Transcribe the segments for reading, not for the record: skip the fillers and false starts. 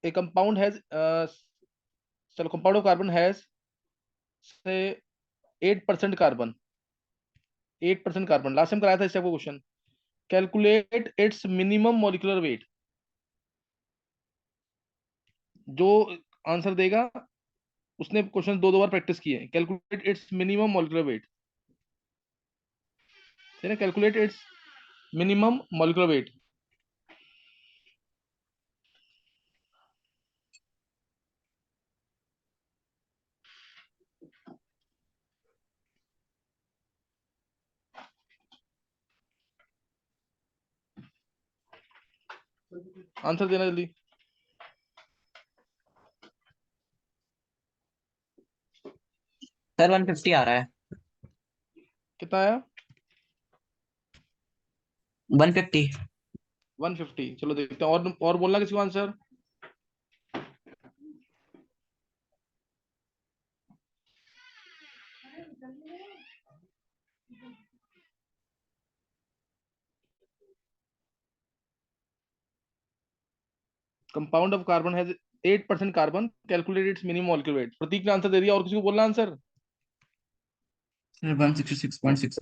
A compound has चलो compound of carbon has से 8% carbon, 8% carbon, last time कराया था इससे आपको question. Calculate its minimum molecular wait. जो आंसर देगा उसने क्वेश्चन दो दो बार प्रैक्टिस किए। Calculate its minimum molecular wait, है ना, calculate its minimum molecular wait. Answer देना जल्दी। सर 150 आ रहा है। कितना आया? 150। 150। चलो देखते हैं, और बोलना किसी को answer. Compound of carbon has 8% carbon, calculate its minimum molecular weight. Prateek ने आंसर दे दिया, और किसी को बोलना answer. Sir 166.67। One sixty six point six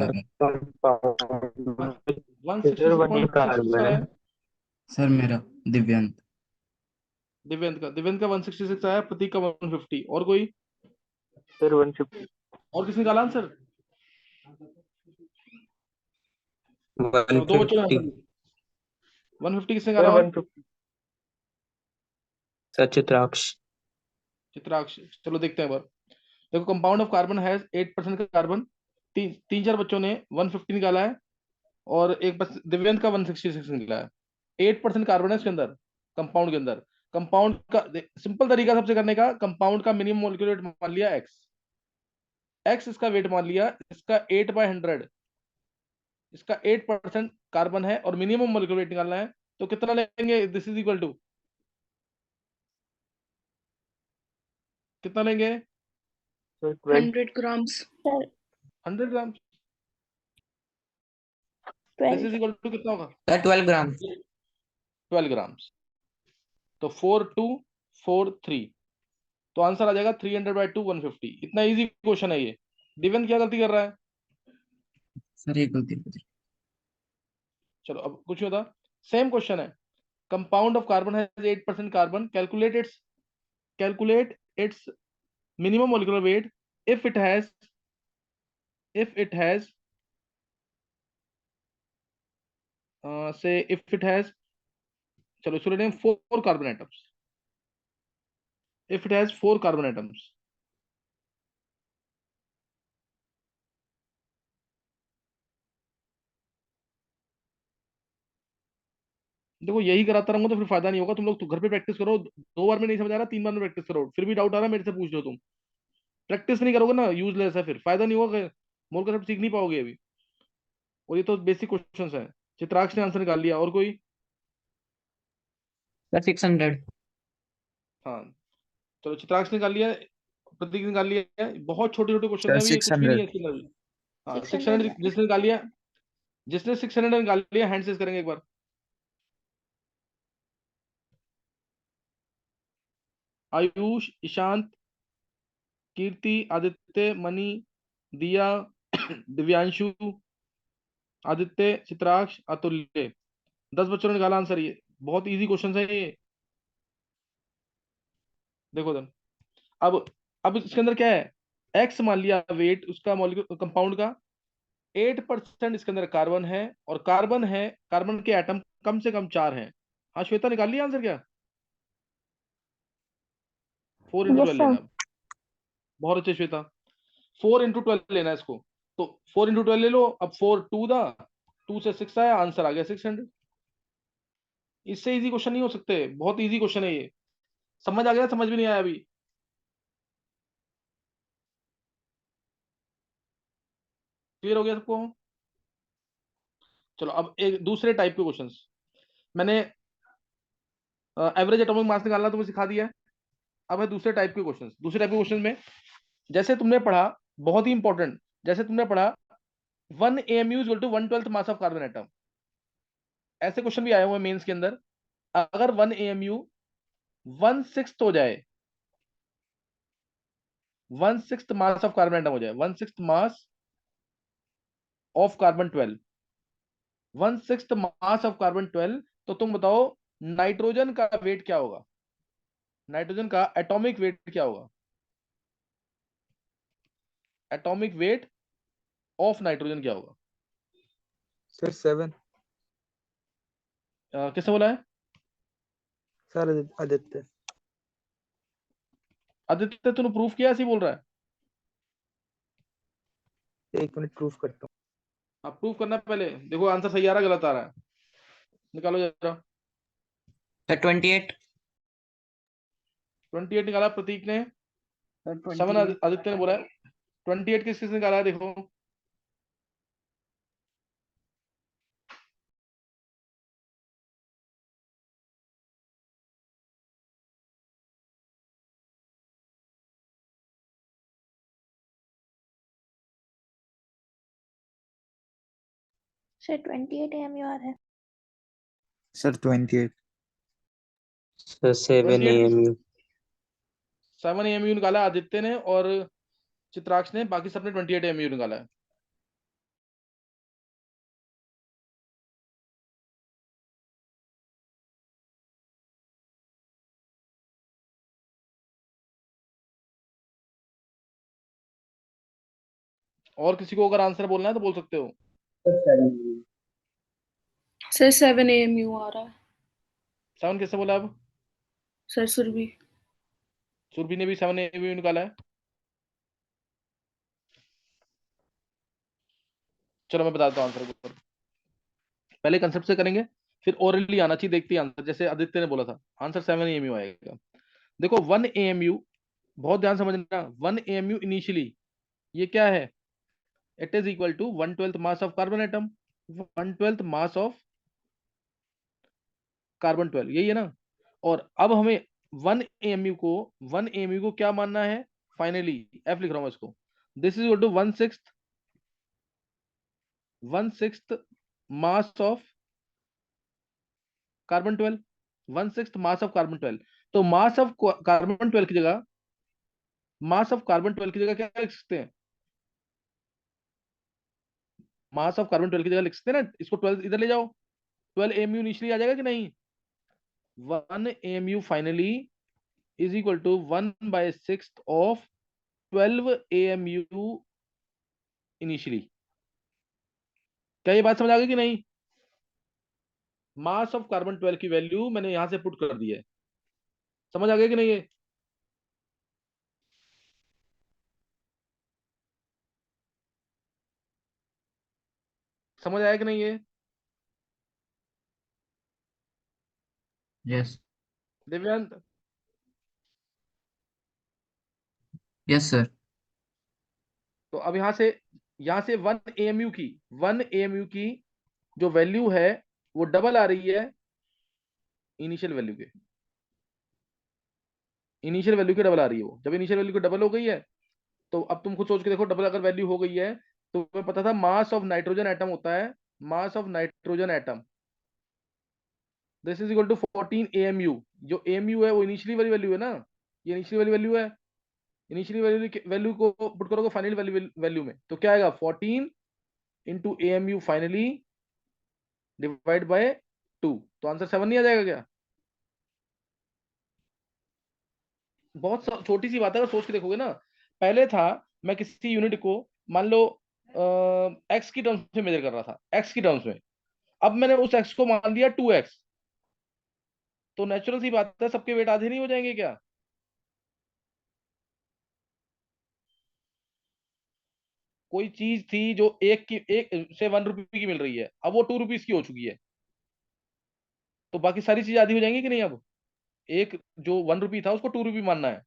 carbon आया। है। सर मेरा दिव्यांत। दिव्यांत का 166 आया, प्रतीक का 150। और कोई? सर 150। और किसने निकाला आंसर? चलो दो बच्चों ने 150 आंसर दिया। 150 किसने सर निकाला? और 150 सर चित्राक्ष। चित्राक्ष। चलो देखते हैं एक बार। देखो compound of carbon has 8% carbon. तीन चार बच्चों ने 150 निकाला है, और एक बस दिव्यांत का 166 निकला है। 8% कार्बन है इसके अंदर, कंपाउंड के अंदर। कंपाउंड का सिंपल तरीका सबसे करने का, कंपाउंड का मिनिमम मॉलिक्यूलर वेट मान लिया एक्स। एक्स इसका वेट मान लिया, इसका 8/100, इसका 8% कार्बन है, और मिनिमम मॉलिक्यूलर वेट निकालना है। तो कितना लेंगे? दिस इज इक्वल टू कितना लेंगे? Sir 12 100 grams. 100 gram. This 12. Is equal to कितना होगा? Sir 12 gram. 12 ग्राम। तो 4 2 4 3, तो आंसर आ जाएगा 300/2 150। इतना इजी क्वेश्चन है ये। दिव्यांत क्या गलती कर रहा है? सर एक गलती हो गई। चलो अब कुछ नहीं होता, सेम क्वेश्चन है। Compound of carbon has 8% carbon, calculate its minimum molecular wait if it has if it has से इफ इट हैज, चलो इसको लेते हैं 4 carbon atoms. If it has 4 carbon atoms. देखो यही कराता रहूंगा तो फिर फायदा नहीं होगा। तुम लोग तो घर पे प्रैक्टिस करो, 2 बार में नहीं समझ आ रहा, 3 बार में प्रैक्टिस करो। फिर भी डाउट आ रहा है मेरे से पूछ लो तुम। प्रैक्टिस नहीं करोगे ना, यूजलेस है, फिर फायदा नहीं होगा। मोल का सब सीख नहीं पाओगे अभी। और ये तो बेसिक क्वेश्चंस हैं। चित्राक्ष ने आंसर निकाल लिया, और कोई? सर 600। हाँ, चलो चित्राक्ष ने निकाल लिया, प्रतीक ने निकाल लिया है। बहुत छोटे छोटे क्वेश्चन सर है अभी, ये कुछ भी नहीं 600 है इसके अंदर भी। हाँ 600. 600 जिसने निकाल लिया, जिसने 600 निकाल लिया हैंड रेज करेंगे एक बार। आयुष, ईशांत, कीर्ति, आदित्य, मणि, दिया, दिव्यांशु, आदित्य, चित्राक्ष, अतुल्य। 10 बच्चों ने निकाला आंसर। ये बहुत इजी क्वेश्चन है ये। देखो then, अब इसके अंदर क्या है? एक्स मान लिया वेट उसका, मॉलिक्यूल कंपाउंड का। 8% इसके अंदर कार्बन है, और कार्बन है, कार्बन के एटम कम से कम 4 हैं। हाँ श्वेता, निकाल लिया आंसर क्या? 4 × 12 Yes, लेना sir. है। बहुत अच्छे श्वेता। 4 × 12 लेना है इसको। तो 4 × 12 ले लो। अब 4 2 2 से 6 आया, आंसर आ गया 600। इससे इजी क्वेश्चन नहीं हो सकते, बहुत इजी क्वेश्चन है ये। समझ आ गया? समझ भी नहीं आया अभी? क्लियर हो गया सबको? चलो अब एक दूसरे टाइप के क्वेश्चंस। मैंने एवरेज एटॉमिक मास निकालना तुम्हें सिखा दिया है। अब है दूसरे टाइप के क्वेश्चंस। दूसरे टाइप के क्वेश्चन में जैसे तुमने पढ़ा, बहुत ही इंपॉर्टेंट, जैसे तुमने पढ़ा 1 AMU equal to 1/12 mass of carbon atom. ऐसे क्वेश्चन भी आए हुए मेंस के अंदर। अगर 1 AMU 1/6 हो जाए, 1/6 मास ऑफ कार्बन एटम हो जाए, 1/6 mass of carbon 12, 1/6 mass of carbon 12, तो तुम बताओ नाइट्रोजन का वेट क्या होगा, नाइट्रोजन का एटॉमिक वेट क्या होगा, एटॉमिक वेट ऑफ नाइट्रोजन क्या होगा? सर 7। किसने बोला है? सर आदित्य। आदित्य तूने प्रूफ किया, ऐसे ही बोल रहा है? 1 मिनट प्रूफ करता हूँ। आप प्रूफ करना पहले, देखो आंसर सही आ रहा गलत आ रहा है, निकालो जरा। सर 28। 28 निकाला प्रतीक ने, सर 7 28। आदित्य ने बोला है, 28 किस किसने निकाला है देखो। सर 28 AMU आ रहा है। सर 28। Sir 7 28 AMU। 7 एमयू निकाला आदित्य ने और चित्राक्ष ने, बाकी सबने 28 एमयू निकाला है। और किसी को अगर आंसर बोलना है तो बोल सकते हो। सर 7 AMU आ रहा है। 7 किसने बोला अब? सर सुरभि। सुरभि ने भी 7 एमयू निकाला है। चलो मैं बताता हूँ आंसर, पहले कंसेप्ट से करेंगे, फिर ओरली आना चाहिए, देखते हैं आंसर। जैसे आदित्य ने बोला था, आंसर 7 एमयू आएगा। देखो 1 एमयू, बहुत ध्यान समझना, 1 एमयू इनिशियली ये क्या है, it is equal to 1/12 mass of carbon atom, 1/12 mass of carbon 12, यही है ना। और अब हमें 1 एमयू को, 1 एमयू को क्या मानना है फाइनली, एफ लिख रहा हूं इसको, this is equal to 1/6 mass of carbon 12, 1/6 mass of carbon 12। तो मास ऑफ कार्बन 12 की जगह, मास ऑफ कार्बन 12 की जगह क्या लिख सकते हैं, मास ऑफ कार्बन 12 की जगह लिख सकते हैं ना, इसको 12 इधर ले जाओ, 12 एमयू इनिशियली आ जाएगा कि नहीं, 1 amu finally is equal to 1/6 of 12 amu initially. क्या ये बात समझ आ गई कि नहीं? मास ऑफ कार्बन 12 की वैल्यू मैंने यहां से पुट कर दी है, समझ आ गया कि नहीं ये? समझ आया कि नहीं ये? यस। Divyant, yes sir. तो अब यहां से 1 एमयू की, 1 एमयू की जो वैल्यू है वो डबल आ रही है इनिशियल वैल्यू के, इनिशियल वैल्यू के डबल आ रही है वो। जब इनिशियल वैल्यू की डबल हो गई है, तो अब तुम खुद सोच के देखो, डबल अगर वैल्यू हो गई है, तो तुम्हें पता था मास ऑफ नाइट्रोजन एटम होता है, mass of nitrogen atom, this is equal to 14 amu. जो एमयू है वो इनिशियली वाली वैल्यू है ना, ये इनिशियली वाली वैल्यू है, इनिशियली वैल्यू को पुट करोगे फाइनल वैल्यू में, तो क्या आएगा, 14 into MU finally divide by 2, तो आंसर 7 नहीं आ जाएगा क्या? बहुत छोटी सी बात है, अगर सोच के देखोगे ना। पहले था, मैं किसी यूनिट को मान लो एक्स की टर्म्स में मेजर कर रहा था, एक्स की टर्म्स में, अब मैंने उस एक्स को मान लिया 2x, तो नेचुरल सी बात है सबके वेट आधे नहीं हो जाएंगे क्या? कोई चीज थी जो एक से 1 रुपए की मिल रही है, अब वो 2 रुपीज की हो चुकी है, तो बाकी सारी चीज आधी हो जाएंगी कि नहीं? अब एक जो 1 रुपी था उसको 2 रुपी मानना है,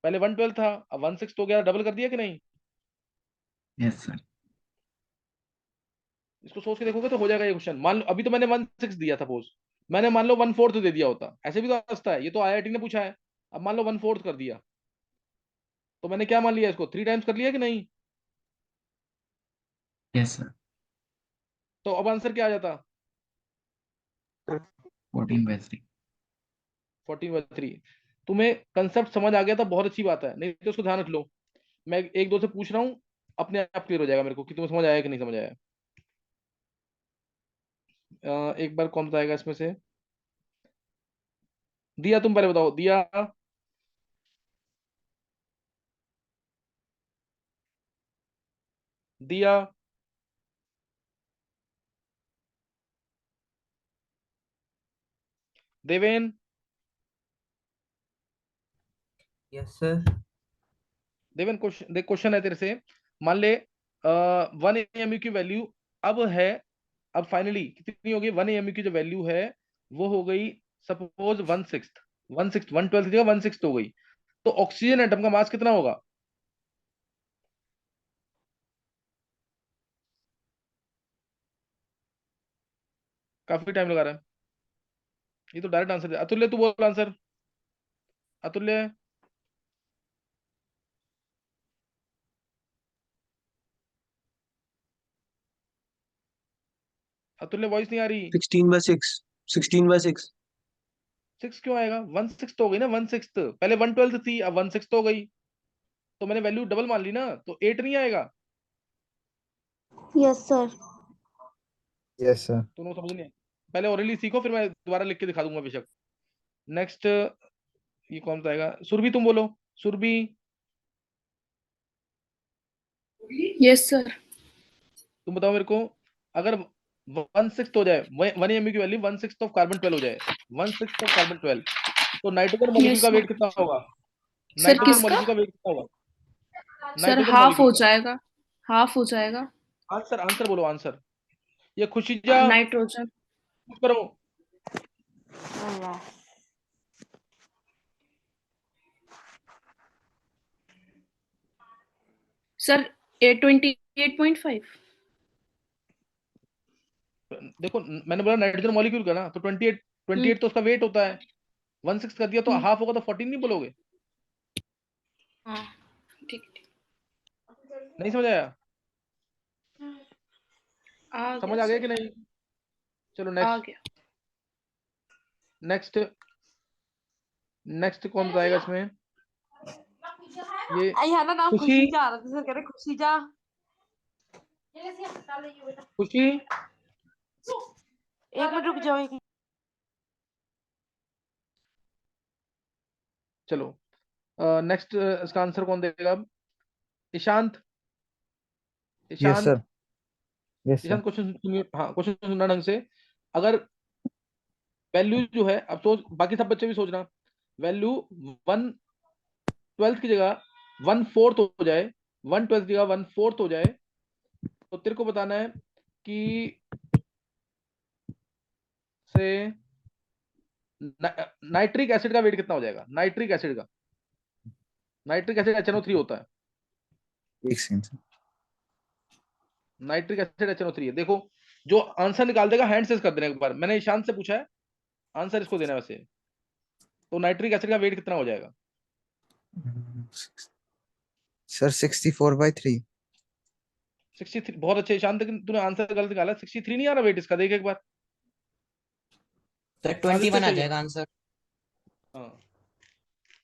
पहले 1/12 था, अब 1/6 हो गया, डबल कर दिया कि नहीं? Yes sir. इसको सोच के देखोगे तो हो जाएगा ये क्वेश्चन। मान लो अभी तो मैंने 1/6 दिया, सपोज मैंने मान लो 1/4 दे दिया होता, ऐसे भी तो रास्ता है, ये तो आईआईटी ने पूछा है। अब मान लो 1/4 कर दिया, तो मैंने क्या मान लिया, इसको 3 टाइम्स कर लिया कि नहीं? Yes sir. तो अब आंसर क्या आ जाता? 14/3। 14/3। तुम्हें कंसेप्ट समझ आ गया तो बहुत अच्छी बात है, नहीं तो उसको ध्यान रख लो। मैं एक दो से पूछ रहा हूँ, अपने आप क्लियर हो जाएगा मेरे को कि तुम्हें समझ आया कि नहीं समझ आया। एक बार कौन बताएगा इसमें से? दिया, तुम पहले बताओ। दिया, दिया। Deven. Yes sir. Deven, question देख, क्वेश्चन है तेरे से। मान ले 1 AMU की वैल्यू अब है, अब फाइनली कितनी होगी? 1 AMU की जो वैल्यू है वो हो गई सपोज 1/6। 1/6, 1/12 की जगह 1/6 हो गई। तो ऑक्सीजन एटम का मास कितना होगा? काफी टाइम लगा रहा है, ये तो डायरेक्ट आंसर है। अतुल्य, तू बोल आंसर। अतुल्य। अतुल्य, वॉइस नहीं आ रही। 16/6, 16/6। 6 क्यों आएगा? 1/6 तो हो गई ना, 1/6। पहले 1/12 थी, अब 1/6 तो हो गई, तो मैंने वैल्यू डबल मान ली ना, तो 8 नहीं आएगा। Yes, sir. Yes, sir. तुमको समझ नहीं आया? पहले ओरली सीखो, फिर मैं दोबारा लिख के दिखा दूंगा बेशक। नेक्स्ट, ये कौन बताएगा? सुरभि, तुम बोलो। सुरभि। Yes sir. तुम बताओ मेरे को, अगर 1/6 हो जाए, 1 AMU की वैल्यू 1/6 ऑफ कार्बन 12 हो जाए, 1/6 ऑफ कार्बन 12, तो नाइट्रोजन मॉलिक्यूल यस का सर। वेट कितना होगा? सर नाइट्रोजन किसका? मॉलिक्यूल का वेट कितना होगा? सर नाइट्रोजन हाफ मॉलिक्यूल हो का। जाएगा, हाफ हो जाएगा। आंसर, आंसर बोलो, आंसर। ये खुशीजा, नाइट्रोजन। चुप करो। सर 28.5। देखो, मैंने बोला नाइट्रोजन मॉलिक्यूल का ना, तो 28, हम्म 28 तो उसका वेट होता है। 1/6 कर दिया तो हम्म, हाफ होगा, तो 14 नहीं बोलोगे? हाँ ठीक ठीक। नहीं समझ आया? आ गया समझ आ गया कि सर, नहीं? चलो आ नेक्स्ट। गया। नेक्स्ट, नेक्स्ट कौन बताएगा इसमें? ये यहाँ ना नाम खुशी। खुशी जा रहा था, सर कह रहे खुशी जा। खुशी। एक मिनट रुक जाओ, एक चलो, नेक्स्ट इसका आंसर कौन देगा अब? Ishant. Yes, Ishant. sir. Yes, sir. Ishant, question सुनिए, हाँ क्वेश्चन सुनना ढंग से। अगर वैल्यू जो है, अब सोच, बाकी सब बच्चे भी सोचना, वैल्यू 1/12 की जगह 1/4 हो जाए, 1/12 की जगह 1/4 हो जाए, तो तेरे को बताना है कि से नाइट्रिक एसिड का वेट कितना हो जाएगा? नाइट्रिक एसिड का, नाइट्रिक एसिड HNO3 होता है। एक second sir. Nitric acid HNO3 है। देखो, जो आंसर निकाल देगा हैंड से कर देना एक बार। मैंने ईशांत से पूछा है, आंसर इसको देना है वैसे। तो नाइट्रिक एसिड का वेट कितना हो जाएगा? Sir, 64/3. 63, बहुत अच्छे ईशांत, लेकिन तूने आंसर गलत निकाला। 63 नहीं आ रहा वेट इसका, देख एक बार। सर आदित्य 21 आ सही है। जाएगा आंसर। हाँ,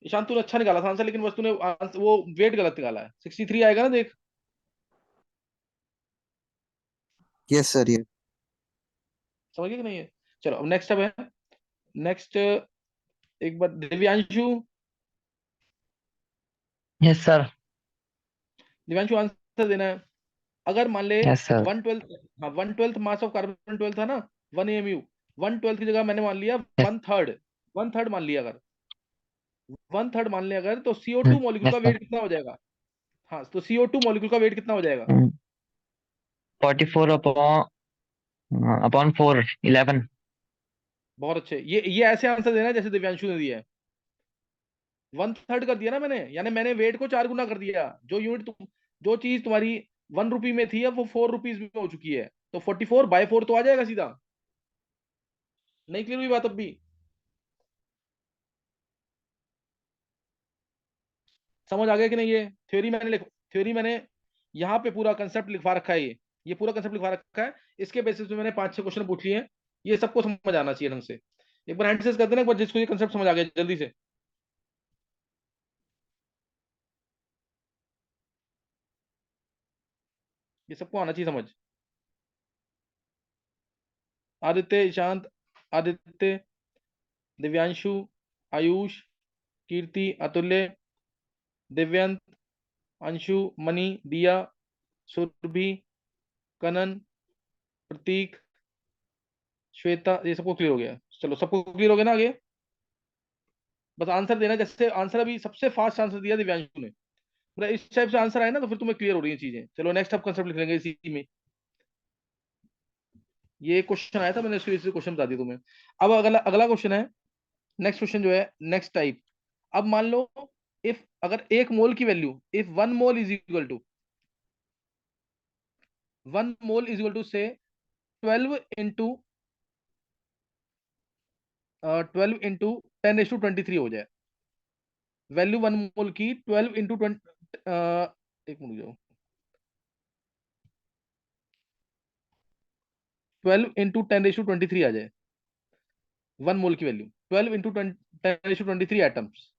ईशांत तूने अच्छा निकाला था आंसर, लेकिन बस तूने वो वेट गलत निकाला है। 63 आएगा ना, देख। Yes, sir. Yes. समझ गए कि नहीं है? चलो, अब नेक्स्ट अब है। नेक्स्ट, एक बार Divyanshu. Yes sir. Divyanshu, answer देना है। अगर मान ले यस सर। 1/12, हाँ 1/12 मास ऑफ कार्बन 12 था ना, 1 AMU, 1/12 की जगह मैंने मान लिया यस। 1/3। 1/3 मान लिया अगर, 1/3 मान लिया अगर, तो CO2 मॉलिक्यूल का यस सर। वेट कितना हो जाएगा? हाँ, तो CO2 मॉलिक्यूल का वेट कितना हो जाएगा? 44 अपॉन 4, 11। बहुत अच्छे, ये ऐसे आंसर देना है जैसे दिव्यांशु ने दिया है। 1/3 कर दिया ना मैंने, यानी मैंने वेट को 4 गुना कर दिया। जो यूनिट जो चीज तुम्हारी 1 रुपी में थी, अब वो 4 रुपीज में हो चुकी है, तो 44/4 तो आ जाएगा सीधा। नहीं क्लियर हुई बात अब भी? समझ आ गया कि नहीं? ये थ्योरी मैंने यहाँ पे पूरा कंसेप्ट लिखवा रखा है। ये पूरा कंसेप्ट लिखवा रखा है। इसके बेसिस पे मैंने 5-6 क्वेश्चन पूछ लिए हैं। ये सबको समझ आना चाहिए ढंग से। एक बार हैंड रेस कर देना, एक बार जिसको ये कंसेप्ट समझ आ गया जल्दी से। ये सबको आना चाहिए समझ। आदित्य, ईशांत, आदित्य, दिव्यांशु, आयुष, कीर्ति, अतुल्य, दिव्यंत, अंशु, मणि, दिया, सुरभि, कनन, प्रतीक, श्वेता, ये सबको क्लियर हो गया। चलो सबको क्लियर हो गया ना आगे? बस आंसर देना, जैसे आंसर अभी सबसे फास्ट आंसर दिया दिव्यांशु ने, मतलब इस टाइप से आंसर आए ना तो फिर तुम्हें क्लियर हो रही है चीजें। चलो नेक्स्ट अब कंसेप्ट लिख लेंगे इसी में। ये क्वेश्चन आया था, मैंने इसके लिए क्वेश्चन बता दिया तुम्हें। अब अगला अगला क्वेश्चन है, नेक्स्ट क्वेश्चन जो है नेक्स्ट टाइप। अब मान लो इफ अगर एक मोल की value, if one mole is equal to, one mole is equal to से 12 इंटू 12 इंटू 10⁻23 हो जाए। वैल्यू वन मोल की 12 इंटू 20, एक मिनट जाओ, 12 इंटू 10⁻23 आ जाए। वन मोल की वैल्यू 12 इंटू 10⁻23 एटम्स,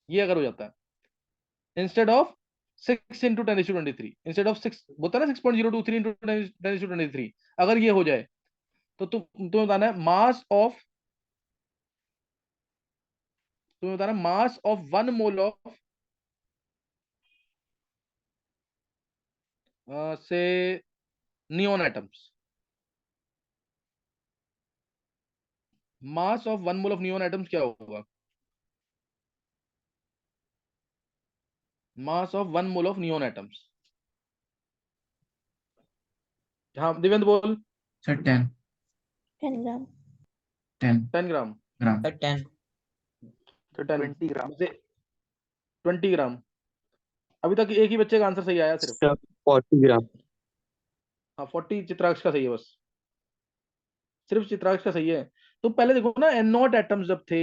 ये अगर हो जाता है instead of 6 into 10⁻23, instead of 6 होता है ना 6.023 इंटू 10⁻23, अगर ये हो जाए तो तुम्हें बताना है मास ऑफ, तुम्हें बताना mass of one mole of से neon atoms. Mass of one mole of neon atoms क्या होगा? Mass of one mole of neon atoms. हाँ दिव्यंत बोल। Sir 10 10 gram. 10 10 gram. Gram. Sir, 10. तो 10 20 ग्राम। 20 ग्राम। अभी तक एक ही बच्चे का आंसर सही आया सिर्फ। Sir, 40 ग्राम। हाँ 40 चित्राक्ष का सही है, बस सिर्फ चित्राक्ष का सही है। तो पहले देखो ना, एन नॉट एटम्स जब थे,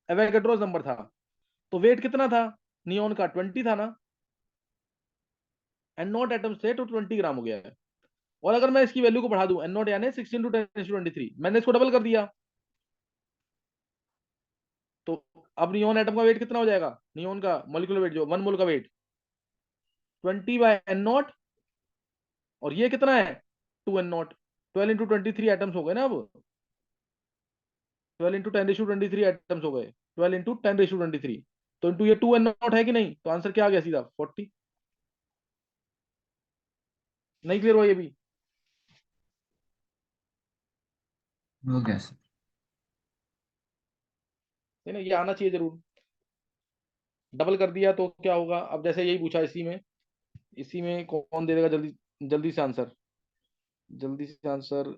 एवोगाड्रोस नंबर था, तो वेट कितना था नियोन का? 20 था ना। एन नॉट एटम्स थे तो 20 ग्राम हो गया है। और अगर मैं इसकी वैल्यू को बढ़ा दूं, एन नॉट यानी 16 × 10⁻23, मैंने इसको डबल कर दिया, तो अब नियोन एटम का वेट कितना हो जाएगा? नियोन का मॉलिक्यूलर वेट जो वन मोल का वेट 20/n0, और ये कितना है 2n0। 12 इंटू 23 एटम्स हो गए ना। अब 12 इंटू 10⁻23 एटम्स हो गए, 12 इंटू 10⁻23, तो इंटू ये 2n0 है कि नहीं, तो आंसर क्या आ गया सीधा 40। नहीं क्लियर हुआ ये भी? हो गया सर। है ना, ये आना चाहिए जरूर। डबल कर दिया तो क्या होगा? अब जैसे यही पूछा इसी में, इसी में कौन दे देगा जल्दी जल्दी से आंसर, जल्दी से आंसर,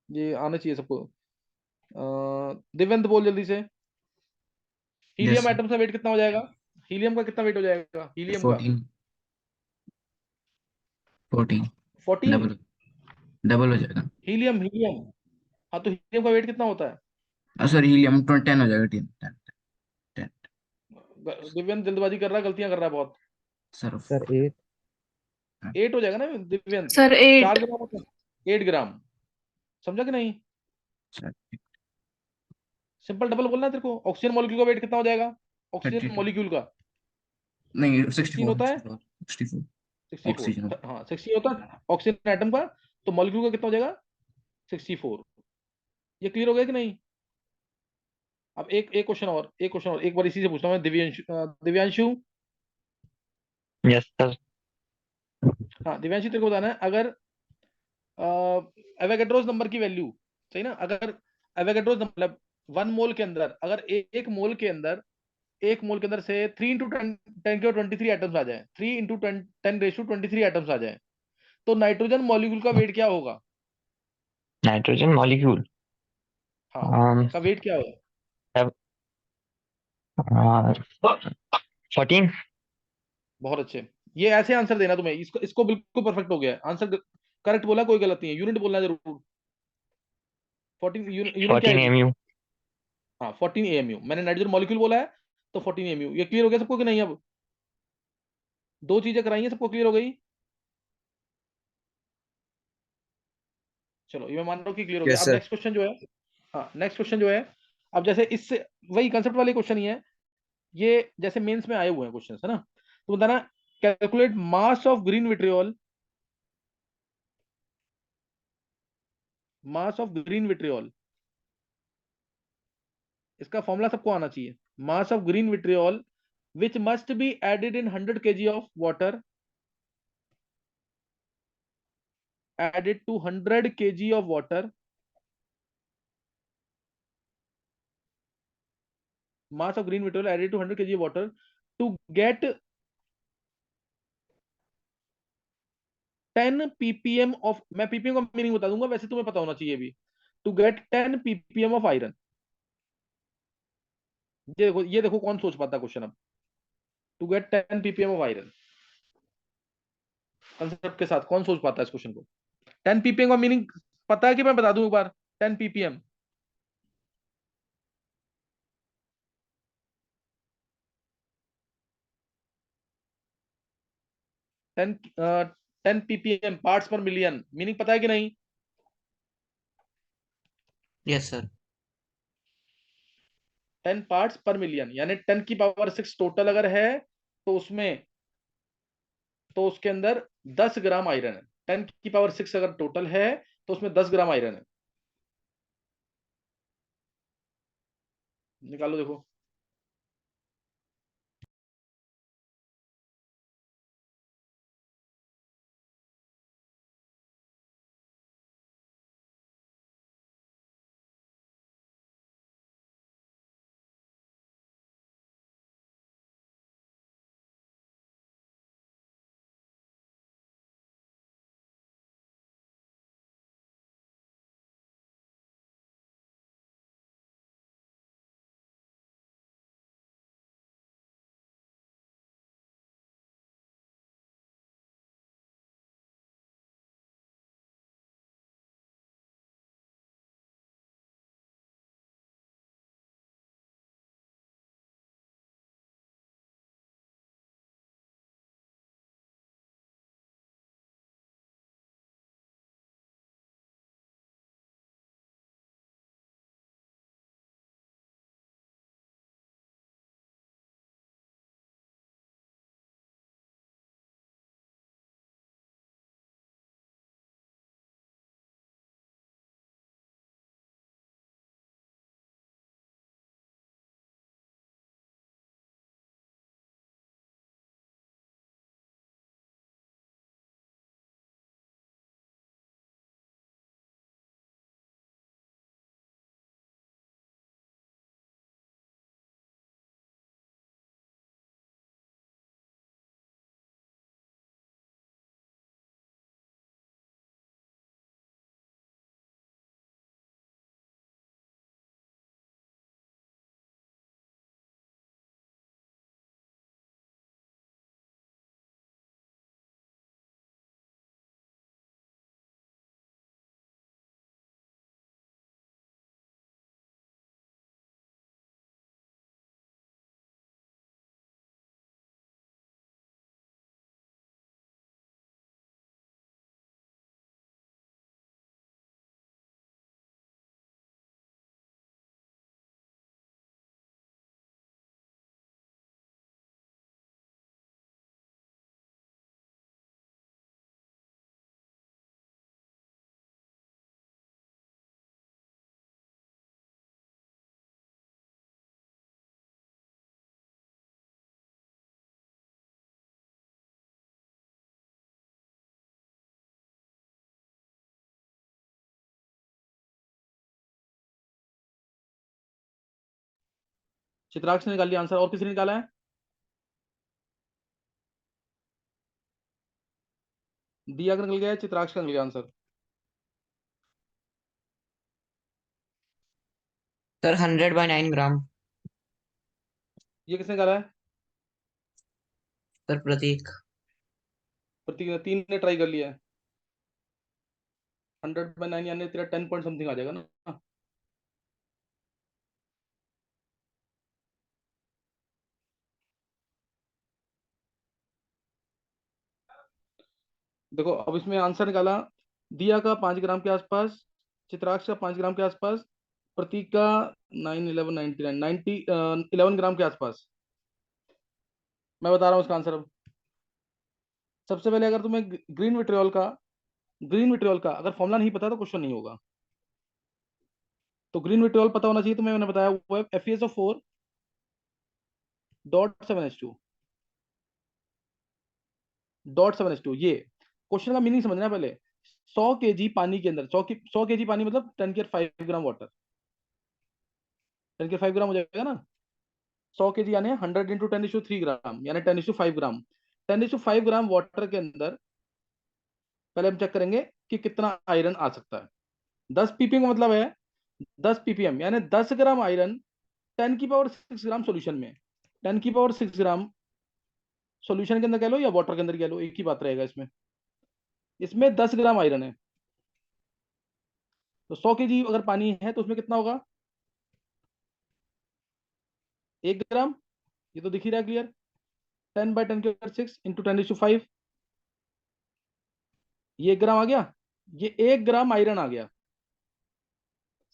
ये आना चाहिए सबको। दिव्यंत बोल जल्दी से। Yes helium sir. एटम का वेट कितना हो जाएगा? हीलियम का कितना वेट हो जाएगा हीलियम का? 14 14 14। डबल हो जाएगा। हीलियम हीलियम हाँ, तो हीलियम का वेट कितना होता है? सर हीलियम 10 हो जाएगा। 10 10 दिव्यंत जल्दबाजी कर रहा है, गलतियां कर रहा है बहुत। Sir sir 8। 8 हो जाएगा ना दिव्यंत? सर 4 8। ग्राम होता है, 8 ग्राम। समझा कि नहीं? सर सिंपल डबल बोलना है तेरे को। ऑक्सीजन मॉलिक्यूल का वेट कितना हो जाएगा? ऑक्सीजन 32 मॉलिक्यूल का नहीं 16 होता है। 64 ऑक्सीजन 64 हाँ 60 होता है ऑक्सीजन एटम का, तो मॉलिक्यूल का कितना हो जाएगा 64। ये क्लियर हो गया कि नहीं? अब एक एक क्वेश्चन और, एक क्वेश्चन और, एक बार इसी से पूछता हूँ मैं। Divyanshu Divyanshu, yes sir. हाँ दिव्यांशु तेरे को बताना है, अगर एवोगाड्रोस नंबर की वैल्यू, सही ना, अगर एवोगाड्रोस मतलब वन मोल के अंदर, अगर एक मोल के अंदर, एक मोल के अंदर से 3 इंटू 10⁻23 एटम्स आ जाए, 3 इंटू 10⁻23 एटम्स आ जाए, तो नाइट्रोजन मॉलिक्यूल का वेट क्या होगा? नाइट्रोजन मॉलिक्यूल हाँ का वेट क्या होगा? 14। बहुत अच्छे। ये ऐसे आंसर देना तुम्हें, इसको इसको बिल्कुल परफेक्ट हो गया है आंसर, करेक्ट बोला, कोई गलत नहीं है। यूनिट बोलना जरूर। 14 यूनिट क्या 14 है? एमयू। हाँ 14 AMU, मैंने नाइट्रोजन मॉलिक्यूल बोला है तो 14 AMU। ये क्लियर हो गया सबको कि नहीं? अब दो चीजें कराई हैं, सबको क्लियर हो गई? चलो ये मैं मान रहा हूँ कि क्लियर हो गया। Yes, अब sir. नेक्स्ट क्वेश्चन जो है, हाँ, नेक्स्ट क्वेश्चन जो है, अब जैसे इससे वही कंसेप्ट वाले क्वेश्चन ही है, ये जैसे मेंस में आए हुए हैं क्वेश्चन, है ना। तो बताना, calculate mass of green vitriol, mass of green vitriol, इसका फॉर्मूला सबको आना चाहिए। Mass of green vitriol which must be added in 100 kg of water, added to 100 kg of water, mass of green vitriol added to 100 kg of water to get 10 ppm of, मैं ppm का meaning बता दूंगा, वैसे तुम्हें पता होना चाहिए भी, to get 10 ppm of iron. ये देखो कौन सोच पाता क्वेश्चन अब, to get 10 ppm of iron, concept के साथ कौन सोच पाता है इस क्वेश्चन को। 10 ppm का मीनिंग पता है कि मैं बता दूं एक बार, 10 ppm, 10 10 ppm पार्ट्स पर मिलियन, मीनिंग पता है कि नहीं। Yes, sir. 10 पार्ट्स पर मिलियन यानी 10 की पावर 6 टोटल अगर है, तो उसमें, तो उसके अंदर 10 ग्राम आयरन है। 10 की पावर 6 अगर टोटल है, तो उसमें 10 ग्राम आयरन है। निकालो देखो। चित्राक्ष ने निकाल लिया आंसर, और किसी ने निकाला है। दिया का निकल गया है, चित्राक्ष का निकल गया आंसर। Sir, 100/9 gram. ये किसने निकाला है। Sir, Pratik. प्रतीक ने, 3 ने ट्राई कर लिया है। 100/9 यानी तेरा 10 पॉइंट समथिंग आ जाएगा ना। देखो अब इसमें आंसर निकाला, दिया का 5 ग्राम के आसपास, चित्राक्ष का 5 ग्राम के आसपास, प्रतीक का 11 ग्राम के आसपास। मैं बता रहा हूँ इसका आंसर अब। सबसे पहले अगर तुम्हें ग्रीन विट्रियोल का अगर फॉर्मूला नहीं पता तो क्वेश्चन नहीं होगा। तो ग्रीन विट्रियोल पता होना चाहिए, तो मैंने बताया वो है FeSO4 .7H2 .7H2। ये क्वेश्चन का मीनिंग समझना है पहले। 100 kg पानी के अंदर 100 kg पानी मतलब 10⁵ वाटर। 10⁵ हो जाएगा ना। 100 kg यानी 100 इंटू 10⁵3 ग्राम यानी 10⁵5 ग्राम। 10⁵5 ग्राम वाटर के अंदर पहले हम चेक करेंगे कि कितना आयरन आ सकता है। 10 ppm का मतलब है 10 ppm यानी 10 ग्राम आयरन 10⁶ ग्राम सोल्यूशन में। 10⁶ ग्राम सोल्यूशन के अंदर कह लो या वाटर के अंदर कह लो, एक ही बात रहेगा इसमें। इसमें 10 ग्राम आयरन है, तो 100 kg अगर पानी है तो उसमें कितना होगा? 1 ग्राम। ये तो दिख ही रहा है क्लियर। 10/10⁶ इंटू 10⁵5, ये 1 ग्राम आ गया। ये 1 ग्राम आयरन आ गया,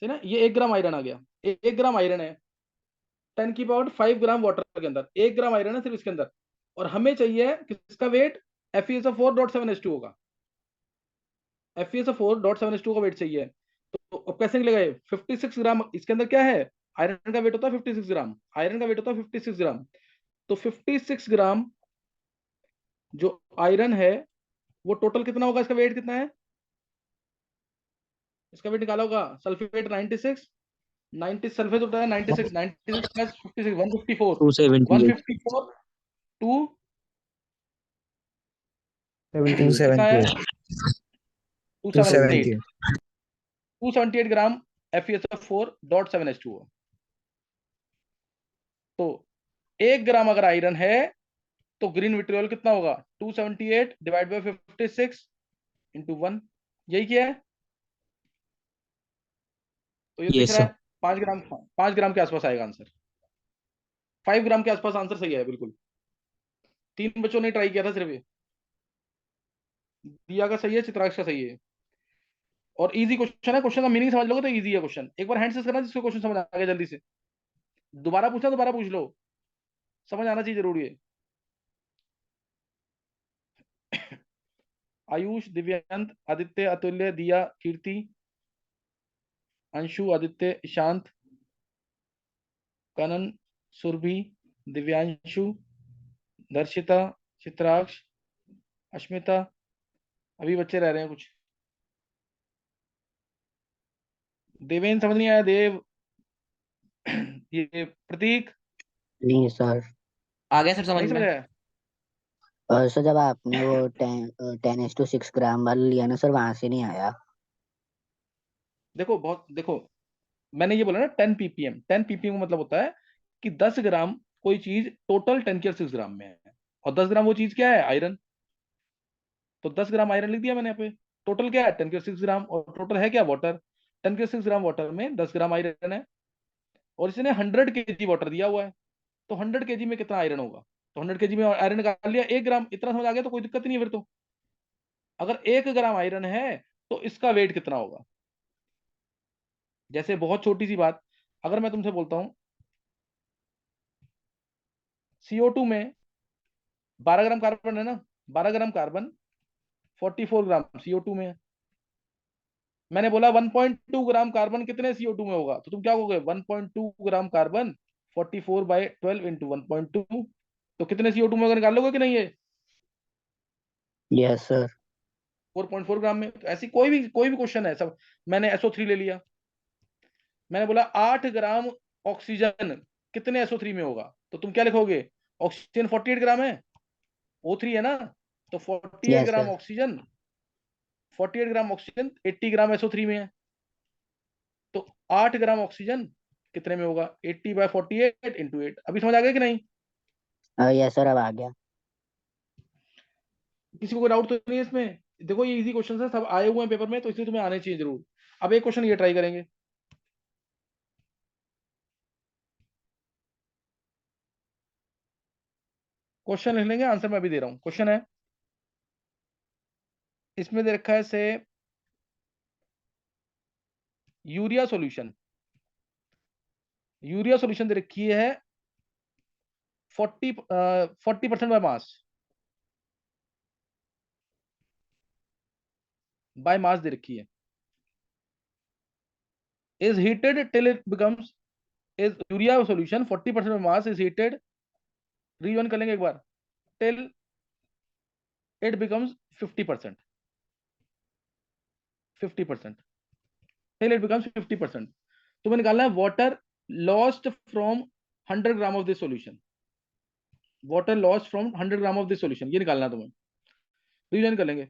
सही ना। ये 1 ग्राम आयरन आ गया। 1 ग्राम आयरन है 10⁵5 ग्राम वाटर के अंदर। 1 ग्राम आयरन है सिर्फ इसके अंदर, और हमें चाहिए किसका वेट? FeSO4.7H2 होगा। FeSO4.7H2 का वेट चाहिए। तो अब कैसे निकलेगा ये? 56 ग्राम इसके अंदर क्या है? आयरन का वेट होता है 56 ग्राम। आयरन का वेट होता है 56 ग्राम। तो 56 ग्राम जो आयरन है वो टोटल कितना होगा? इसका वेट कितना है? इसका वेट निकाला होगा। सल्फेट 96, 90 सल्फेट होता है 96, 96 प्लस 56 154, 278 154 टू 78 कितना है? 278 278 278 ग्राम FeSO4.7H2 हो। तो 1 ग्राम अगर आयरन है तो ग्रीन विट्रियोल कितना होगा? 278 डिवाइड बाय 56 इंटू 1। यही क्या है? तो ये दिख Yes, रहा sir. है 5 ग्राम के आसपास आएगा आंसर। 5 ग्राम के आसपास आंसर सही है बिल्कुल। 3 बच्चों ने ट्राई किया था सिर्फ ये। दिया का सही है, चित्राक्ष का सही है। और इजी क्वेश्चन है। क्वेश्चन का मीनिंग समझ लोगे तो इजी है क्वेश्चन। एक बार हैंड से करना जिसको क्वेश्चन समझ आ गया जल्दी से। दोबारा पूछना, दोबारा पूछ लो, समझ आना चाहिए जरूरी है। आयुष, दिव्यांत, आदित्य, अतुल्य, दिया, कीर्ति, अंशु, आदित्य, ईशांत, कनन, सुरभि, दिव्यांशु, दर्शिता, चित्राक्ष, अश्मिता। अभी बच्चे रह रहे हैं कुछ। देवेंद्र समझ नहीं आया। देव ये प्रतीक नहीं सर, आ गया सर समझ नहीं समझ में। आया। सर जब आपने वो 10:6 ग्राम वाला लिया ना सर, वहां से नहीं आया। देखो मैंने ये बोला ना 10 ppm। 10 ppm का मतलब होता है कि 10 ग्राम कोई चीज टोटल 10⁶ ग्राम में है, और 10 ग्राम वो चीज क्या है? आयरन। तो 10 ग्राम आयरन लिख दिया मैंने यहाँ पे। टोटल क्या है? 10⁶ ग्राम। और टोटल है क्या? वाटर। 10⁶ ग्राम वाटर में 10 ग्राम आयरन है, और इसने 100 kg वाटर दिया हुआ है। तो 100 kg में कितना आयरन होगा? तो 100 kg में आयरन निकाल लिया। 1 ग्राम, इतना समझ आ गया तो कोई दिक्कत नहीं है फिर तो। अगर 1 ग्राम आयरन है तो इसका वेट कितना होगा? जैसे बहुत छोटी सी बात, अगर मैं तुमसे बोलता हूं CO2 में 12 ग्राम कार्बन है ना, 12 ग्राम कार्बन 44 ग्राम CO2 में है। मैंने बोला 1.2 ग्राम कार्बन कितने CO2 में होगा? तो तुम क्या कहोगे? 1.2 ग्राम कार्बन 44/12 इंटू 1.2, तो कितने CO2 में होगा निकाल लोगे कि नहीं? ये यस सर। 4.4 ग्राम में। तो ऐसी कोई भी क्वेश्चन है सब। मैंने SO3 ले लिया। मैंने बोला 8 ग्राम ऑक्सीजन कितने SO3 में होगा? तो तुम क्या लिखोगे? ऑक्सीजन 48 ग्राम है, O3 है ना। तो 48 yes gram sir. Oxygen 48 gram oxygen 80 ग्राम SO3 में है। तो 8 ग्राम ऑक्सीजन कितने में होगा? 80/48 इंटू 8। अभी समझ आ गया कि नहीं? यस सर, अब आ गया। किसी को कोई डाउट तो नहीं है इसमें? देखो ये इजी क्वेश्चन है, सब आए हुए हैं पेपर में, तो इसलिए तुम्हें आने चाहिए जरूर। अब एक क्वेश्चन ये ट्राई करेंगे। क्वेश्चन लिख लेंगे, आंसर मैं अभी दे रहा हूं। क्वेश्चन है, इसमें दे रखा है से यूरिया सॉल्यूशन यूरिया सॉल्यूशन दे रखी है 40% बाय मास दे रखी है, is heated till it becomes, is urea solution 40% of mass is heated, रिवन कर लेंगे एक बार, till it becomes 50%, 50%, till it becomes 50%. तो मैंने निकालना है water lost from 100 gram of this solution, water lost from 100 gram of this solution, ये निकालना है तुम्हें, रिवीजन कर लेंगे।